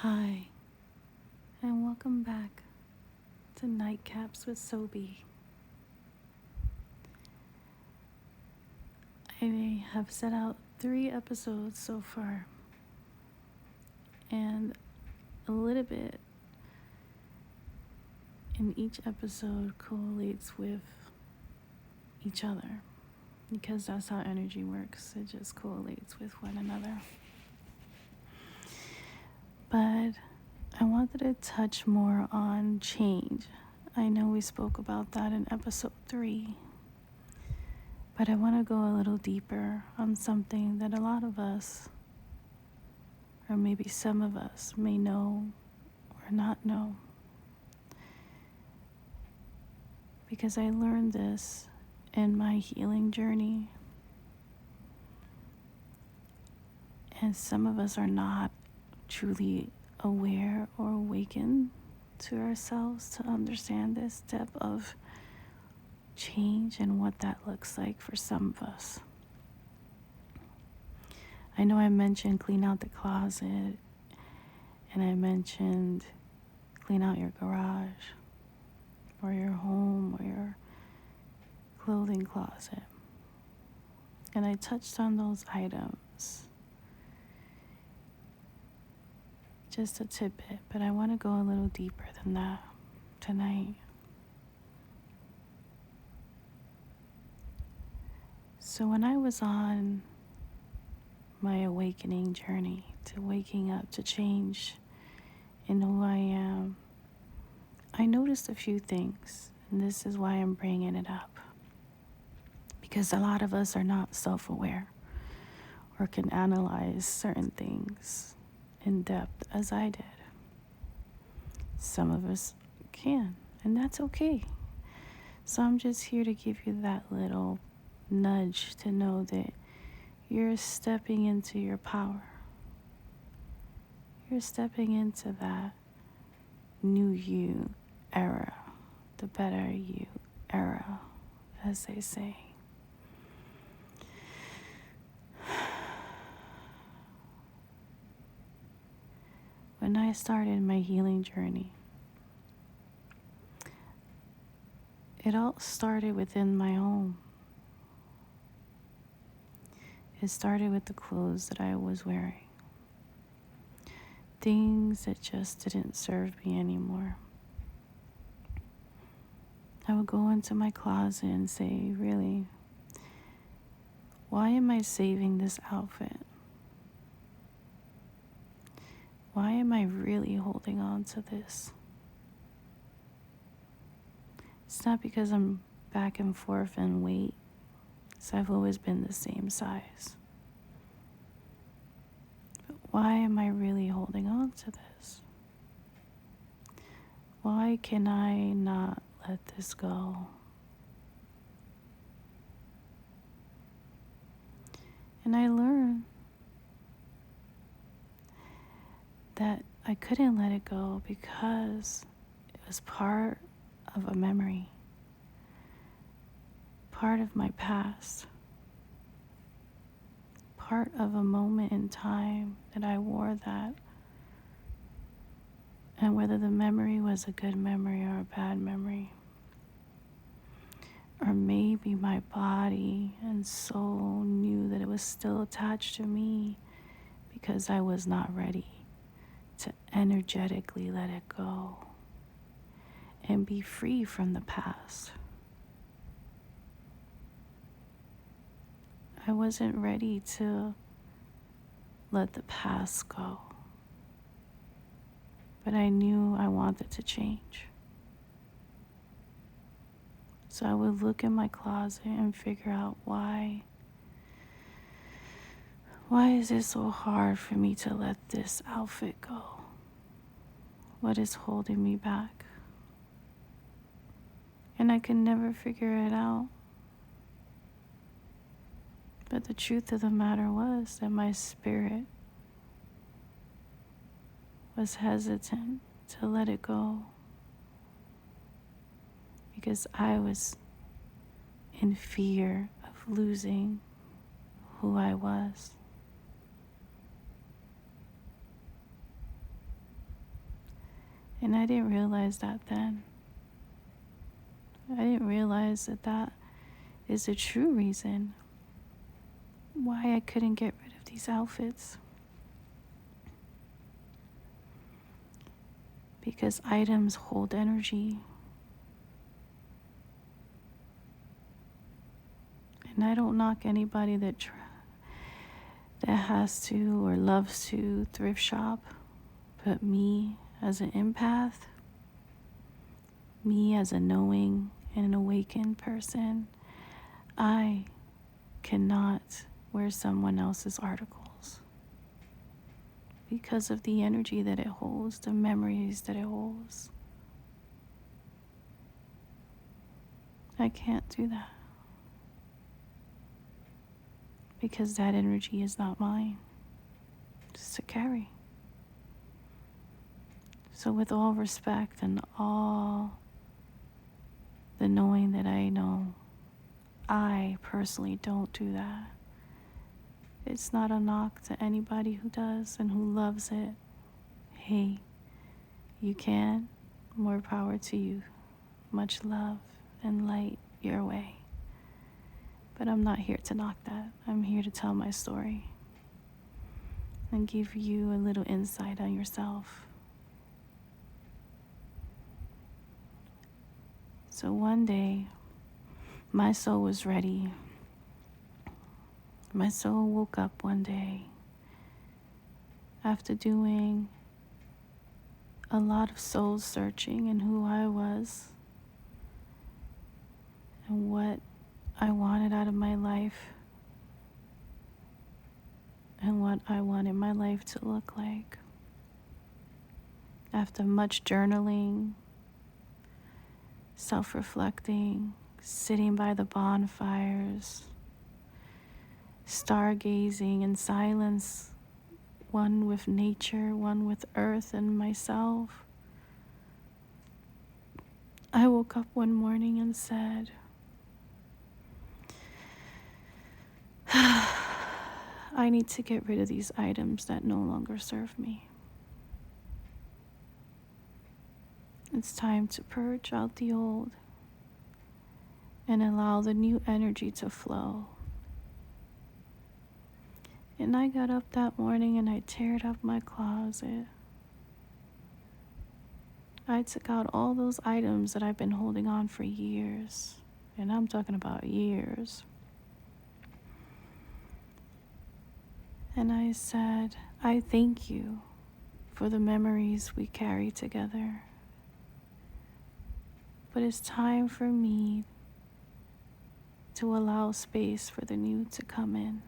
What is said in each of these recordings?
Hi, and welcome back to Nightcaps with Sobie. I have set out 3 episodes so far, and a little bit in each episode correlates with each other, because that's how energy works. It just correlates with one another. But I wanted to touch more on change. I know we spoke about that in episode 3, but I want to go a little deeper on something that a lot of us, or maybe some of us, may know or not know. Because I learned this in my healing journey, and some of us are not truly aware or awakened to ourselves to understand this step of change and what that looks like for some of us. I know I mentioned clean out the closet, and I mentioned clean out your garage or your home or your clothing closet, and I touched on those items, just a tidbit, but I want to go a little deeper than that tonight. So when I was on my awakening journey to waking up to change in who I am, I noticed a few things, and this is why I'm bringing it up. Because a lot of us are not self-aware or can analyze certain things in depth as I did. Some of us can, and that's okay. So I'm just here to give you that little nudge to know that you're stepping into your power. You're stepping into that new you era, the better you era, as they say. When I started my healing journey, it all started within my home. It started with the clothes that I was wearing. Things that just didn't serve me anymore. I would go into my closet and say, really, why am I saving this outfit? Why am I really holding on to this? It's not because I'm back and forth in weight, so I've always been the same size. But why am I really holding on to this? Why can I not let this go? And I learned that I couldn't let it go because it was part of a memory, part of my past, part of a moment in time that I wore that. And whether the memory was a good memory or a bad memory, or maybe my body and soul knew that it was still attached to me because I was not ready to energetically let it go and be free from the past. I wasn't ready to let the past go, but I knew I wanted to change. So I would look in my closet and figure out why is it so hard for me to let this outfit go? What is holding me back? And I could never figure it out. But the truth of the matter was that my spirit was hesitant to let it go because I was in fear of losing who I was. And I didn't realize that then. I didn't realize that that is the true reason why I couldn't get rid of these outfits. Because items hold energy. And I don't knock anybody that has to or loves to thrift shop, but me as an empath, me as a knowing and an awakened person, I cannot wear someone else's articles because of the energy that it holds, the memories that it holds. I can't do that because that energy is not mine, just to carry. So with all respect and all the knowing that I know, I personally don't do that. It's not a knock to anybody who does and who loves it. Hey, you can. More power to you. Much love and light your way. But I'm not here to knock that. I'm here to tell my story and give you a little insight on yourself. So one day, my soul was ready. My soul woke up one day after doing a lot of soul searching in who I was and what I wanted out of my life and what I wanted my life to look like. After much journaling, self-reflecting, sitting by the bonfires, stargazing in silence, one with nature, one with earth and myself, I woke up one morning and said, I need to get rid of these items that no longer serve me. It's time to purge out the old and allow the new energy to flow. And I got up that morning and I teared up my closet. I took out all those items that I've been holding on for years. And I'm talking about years. And I said, I thank you for the memories we carry together. But it's time for me to allow space for the new to come in.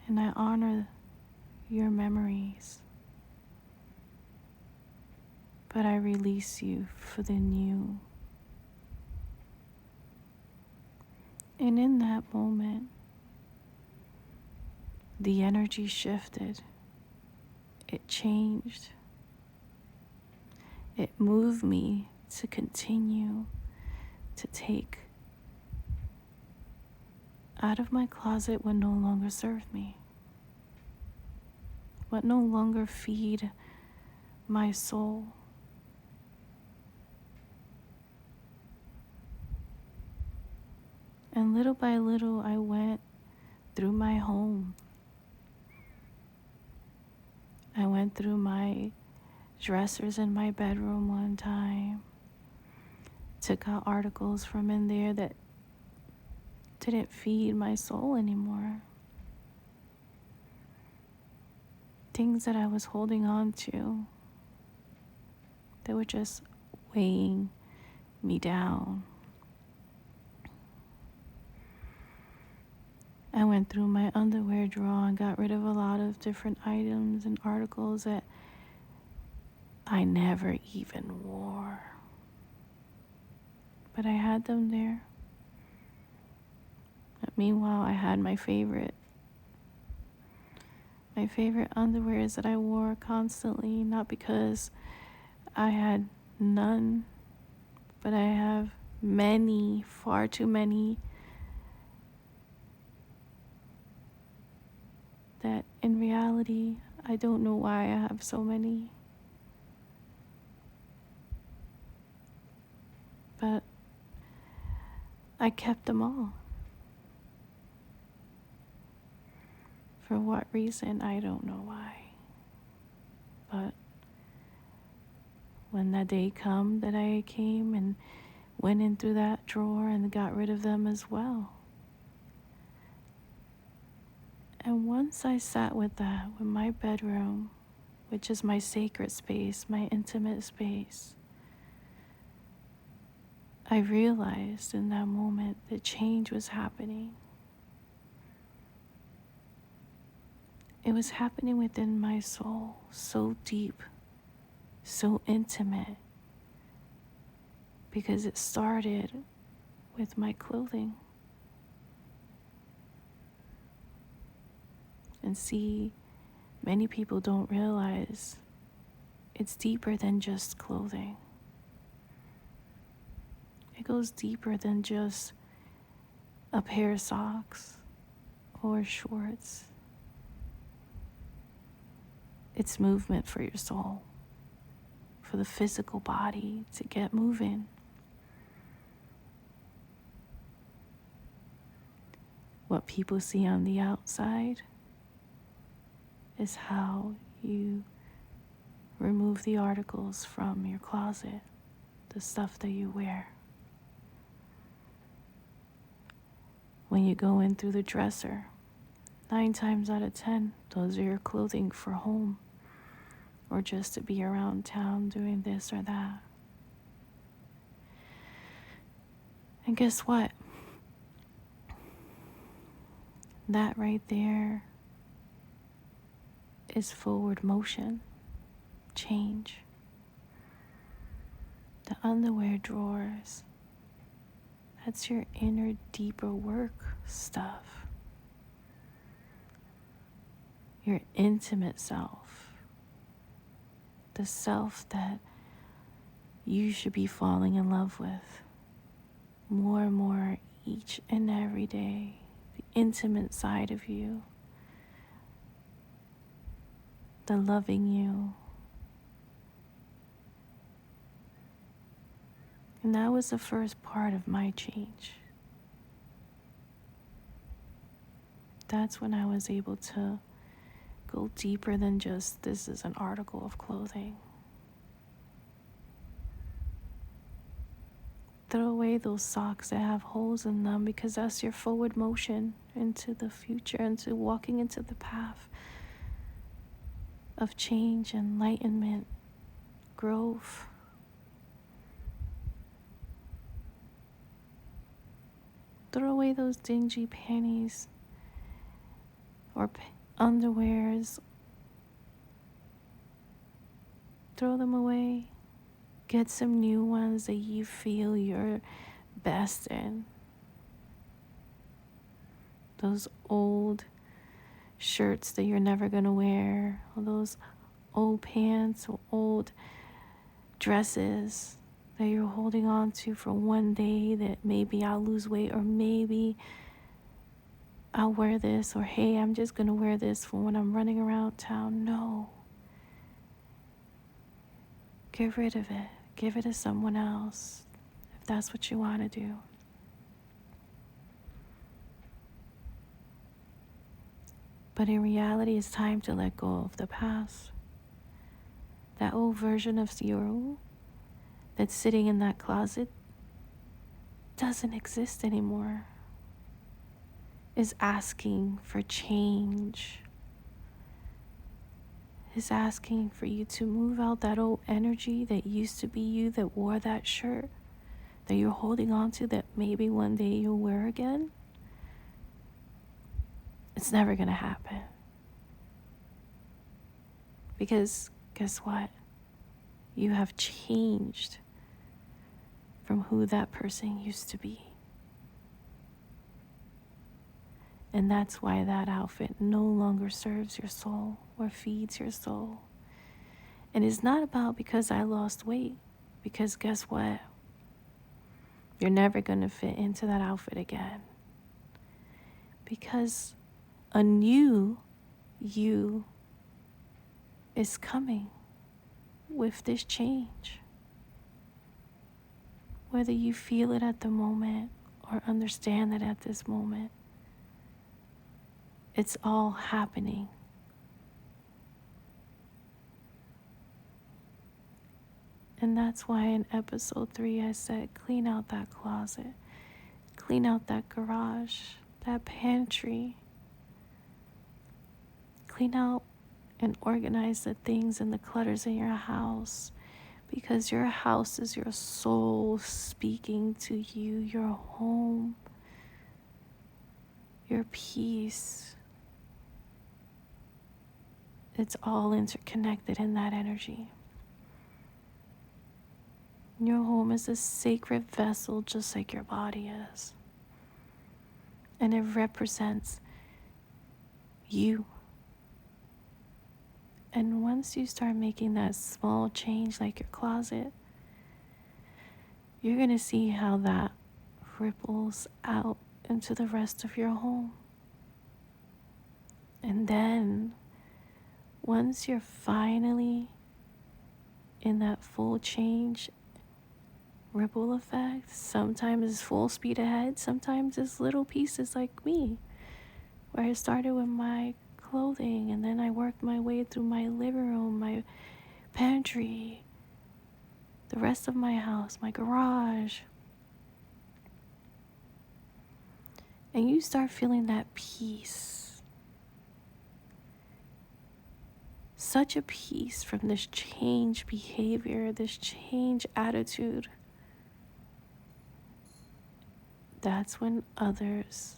And I honor your memories, but I release you for the new. And in that moment, the energy shifted. It changed. It moved me to continue to take out of my closet what no longer served me, what no longer feed my soul. And little by little, I went through my home. I went through my dressers in my bedroom one time, took out articles from in there that didn't feed my soul anymore. Things that I was holding on to that were just weighing me down. I went through my underwear drawer and got rid of a lot of different items and articles that I never even wore. But I had them there. But meanwhile, I had my favorite underwears that I wore constantly, not because I had none, but I have many, far too many, that in reality I don't know why I have so many. But I kept them all. For what reason, I don't know why. But when that day come that I came and went in through that drawer and got rid of them as well. And once I sat with that, with my bedroom, which is my sacred space, my intimate space, I realized in that moment that change was happening. It was happening within my soul, so deep, so intimate, because it started with my clothing. And see, many people don't realize it's deeper than just clothing. It goes deeper than just a pair of socks or shorts. It's movement for your soul, for the physical body to get moving. What people see on the outside is how you remove the articles from your closet, the stuff that you wear. When you go in through the dresser, 9 times out of 10, those are your clothing for home or just to be around town doing this or that. And guess what? That right there is forward motion, change. The underwear drawers, that's your inner, deeper work stuff. Your intimate self. The self that you should be falling in love with more and more each and every day. The intimate side of you. The loving you. And that was the first part of my change. That's when I was able to go deeper than just this is an article of clothing. Throw away those socks that have holes in them because that's your forward motion into the future, into walking into the path of change, enlightenment, growth. Throw away those dingy panties or underwears. Throw them away. Get some new ones that you feel you're best in. Those old shirts that you're never gonna wear, or those old pants or old dresses that you're holding on to for one day that maybe I'll lose weight, or maybe I'll wear this, or hey, I'm just gonna wear this for when I'm running around town. No. Get rid of it. Give it to someone else if that's what you want to do. But in reality, it's time to let go of the past. That old version of you that's sitting in that closet doesn't exist anymore. Is asking for change. Is asking for you to move out that old energy that used to be you, that wore that shirt, that you're holding on to, that maybe one day you'll wear again. It's never gonna happen. Because guess what? You have changed from who that person used to be. And that's why that outfit no longer serves your soul or feeds your soul. And it's not about because I lost weight. Because guess what? You're never going to fit into that outfit again. Because a new you is coming with this change. Whether you feel it at the moment or understand it at this moment, it's all happening. And that's why in episode 3 I said, clean out that closet, clean out that garage, that pantry, clean out and organize the things and the clutters in your house, because your house is your soul speaking to you, your home, your peace. It's all interconnected in that energy. Your home is a sacred vessel just like your body is. And it represents you. And once you start making that small change like your closet, you're going to see how that ripples out into the rest of your home. And then once you're finally in that full change ripple effect, sometimes it's full speed ahead, sometimes it's little pieces like me, where it started with my clothing and then I worked my way through my living room, my pantry, the rest of my house, my garage. And you start feeling that peace. Such a peace from this change behavior, this change attitude. That's when others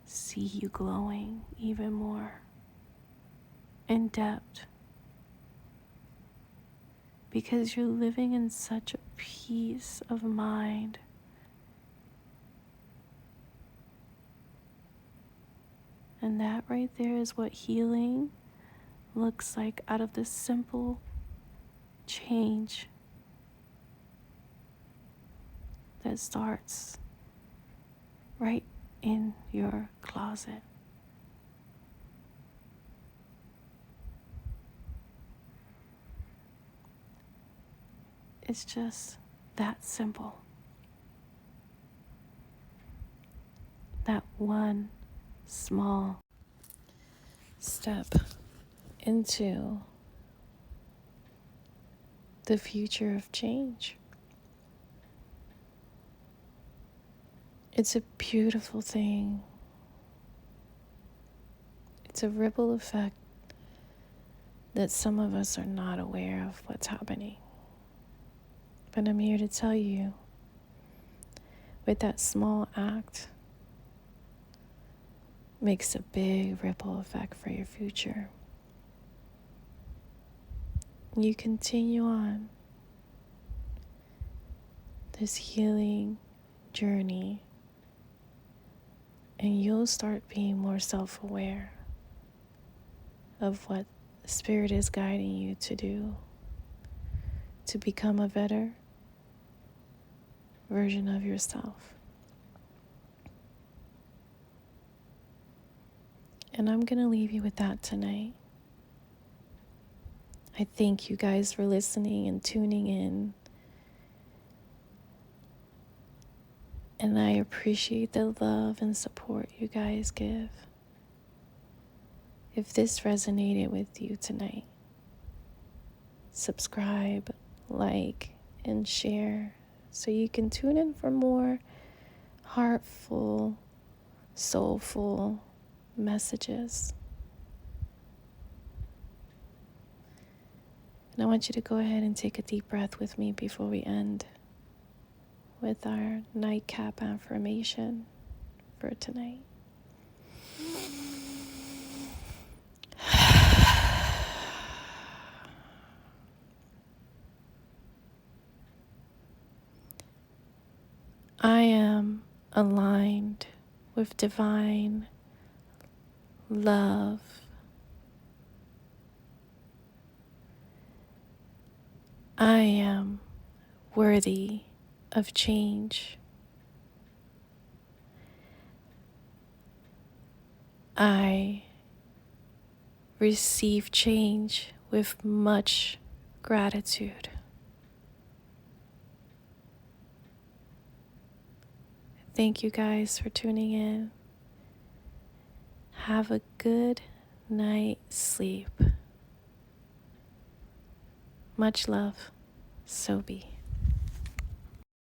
see you glowing even more in depth, because you're living in such a peace of mind. And that right there is what healing looks like out of this simple change that starts right in your closet. It's just that simple. That one small step into the future of change. It's a beautiful thing. It's a ripple effect that some of us are not aware of what's happening. But I'm here to tell you, with that small act, makes a big ripple effect for your future. You continue on this healing journey, and you'll start being more self-aware of what the Spirit is guiding you to do to become a better version of yourself. And I'm going to leave you with that tonight. I thank you guys for listening and tuning in. And I appreciate the love and support you guys give. If this resonated with you tonight, subscribe, like, and share so you can tune in for more heartful, soulful messages. And I want you to go ahead and take a deep breath with me before we end with our nightcap affirmation for tonight. I am aligned with divine love. I am worthy of change. I receive change with much gratitude. Thank you guys for tuning in. Have a good night's sleep. Much love, Sobie.